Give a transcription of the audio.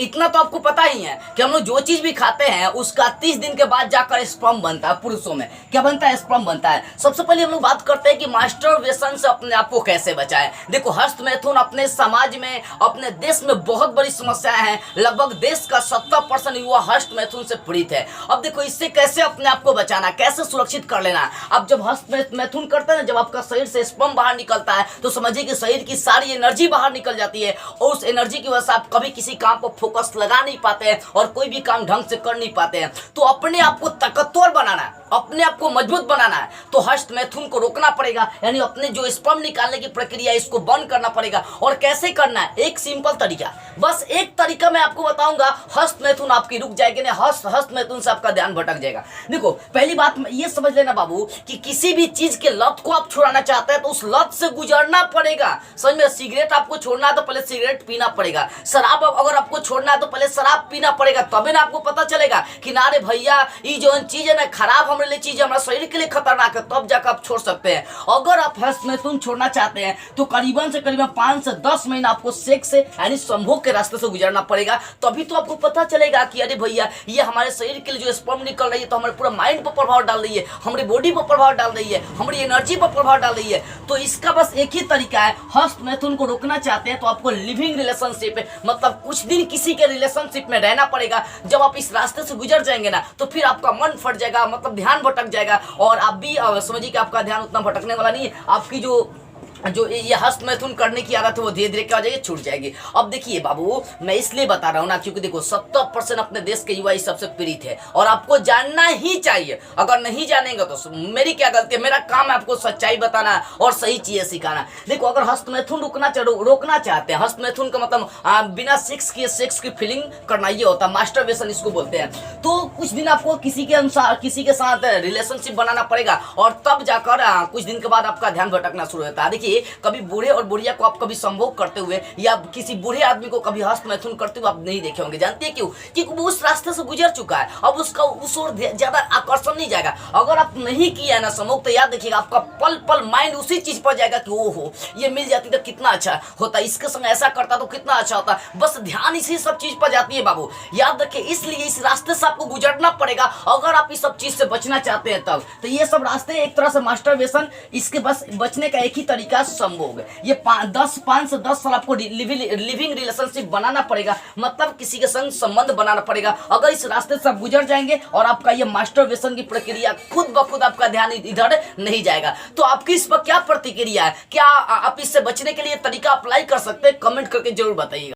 इतना तो आपको पता ही है कि हम लोग जो चीज भी खाते हैं उसका 30 दिन के बाद जाकर स्पर्म बनता है। पुरुषों में क्या बनता है? स्पर्म बनता है। सबसे पहले हम लोग बात करते हैं कि मास्टरबेशन से अपने आप को कैसे बचाएं। देखो, हस्त मैथुन अपने समाज में, अपने देश में बहुत बड़ी समस्याएं हैं। लगभग देश का 70% युवा हस्त मैथुन से पीड़ित है। अब देखो, इससे कैसे अपने आप को बचाना, कैसे सुरक्षित कर लेना। अब जब हस्त मैथुन करते हैं, जब आपका शरीर से स्पर्म बाहर निकलता है तो समझिए कि शरीर की सारी एनर्जी बाहर निकल जाती है और उस एनर्जी की वजह से आप कभी किसी काम पर फोकस लगा नहीं पाते हैं और कोई भी काम ढंग से कर नहीं पाते हैं। तो अपने आप को ताकतवर बनाना है, अपने आप को मजबूत बनाना है तो हस्त मैथुन को रोकना पड़ेगा, यानी अपने जो स्पर्म निकालने की प्रक्रिया है इसको बंद करना पड़ेगा। और कैसे करना है? एक सिंपल तरीका, बस एक तरीका मैं आपको बताऊंगा, हस्त मैथुन आपकी रुक जाएगी, नहीं हस्त मैथुन से आपका ध्यान भटक जाएगा। देखो, पहली बात ये समझ लेना बाबू कि किसी भी चीज के लत को आप छुड़ाना चाहते हैं तो उस लत से गुजरना पड़ेगा। समझ में? सिगरेट आपको छोड़ना है तो पहले सिगरेट पीना पड़ेगा। शराब अगर आपको छोड़ना है तो पहले शराब पीना पड़ेगा, तभी ना आपको पता चलेगा कि ना रे भैया ये जो चीज है ना खराब हमारे लिए चीज है, हमारे शरीर के लिए खतरनाक है, तब जाकर आप छोड़ सकते हैं। अगर आप हस्त मैथुन छोड़ना चाहते हैं तो करीबन 5 से 10 महीना आपको सेक्स से यानी संभोग के रास्ते से गुजरना पड़ेगा, तभी तो आपको पता चलेगा कि अरे भैया ये हमारे शरीर के लिए जो स्पर्म निकल रही है तो हमारे पूरा माइंड पर प्रभाव डाल रही है, हमारी बॉडी पर प्रभाव डाल रही है, हमारी एनर्जी पर प्रभाव डाल रही है। तो इसका बस एक ही तरीका है, हस्त मैथुन को रोकना चाहते हैं तो आपको लिविंग रिलेशनशिप मतलब कुछ दिन किसी के रिलेशनशिप में रहना पड़ेगा। जब आप इस रास्ते से गुजर जाएंगे ना तो फिर आपका मन फट जाएगा, मतलब ध्यान भटक जाएगा और आप भी समझिए कि आपका ध्यान उतना भटकने वाला नहीं है। आपकी जो ये हस्त मैथुन करने की आदत है वो धीरे धीरे क्या हो जाएगी? छूट जाएगी। अब देखिए बाबू, मैं इसलिए बता रहा हूँ ना क्योंकि देखो 70% अपने देश के युवा इस सबसे पीड़ित है और आपको जानना ही चाहिए। अगर नहीं जानेंगे तो मेरी क्या गलती है? मेरा काम है आपको सच्चाई बताना और सही चीजें सिखाना। देखो, अगर हस्त मैथुन रोकना चाहते हैं, हस्त मैथुन का मतलब बिना सेक्स की फीलिंग करना, ये होता है मास्टरबेशन इसको बोलते हैं। तो कुछ दिन आपको किसी के साथ रिलेशनशिप बनाना पड़ेगा और तब जाकर कुछ दिन के बाद आपका ध्यान भटकना शुरू होता है। देखिए, कभी बूढ़े और बुढ़िया को आप कभी संभोग करते हुए या किसी बूढ़े आदमी को कभी हस्त मैथुन करते हुए आप नहीं देखे होंगे। जानते हैं क्यों? क्योंकि वो उस रास्ते से गुजर चुका है, अब उसका उस ओर ज्यादा आकर्षण नहीं जाएगा। अगर आप नहीं किया है ना संभोग तो याद देखिएगा आपका पल पल माइंड उसी चीज पर जाएगा कि ओहो ये मिल जाती तो कितना अच्छा होता, इसके संग ऐसा करता तो कितना अच्छा होता। बस ध्यान इसी सब चीज पर जाती है बाबू, याद रखिए। इसलिए इस रास्ते से आपको गुजरना पड़ेगा अगर आप इस सब चीज से बचना चाहते हैं तब। तो ये सब रास्ते एक तरह से मास्टरबेशन, इसके बस बचने का एक ही तरीका संभोग। ये 5 से 10 साल आपको लिविंग रिलेशनशिप बनाना पड़ेगा, मतलब किसी के संग संबंध बनाना पड़ेगा। अगर इस रास्ते से आप गुजर जाएंगे और आपका ये मास्टरबेशन की प्रक्रिया खुद ब खुद आपका ध्यान इधर नहीं जाएगा। तो आपकी इस पर क्या प्रतिक्रिया है? क्या आप इससे बचने के लिए तरीका अप्लाई कर सकते हैं? कमेंट करके जरूर बताइएगा।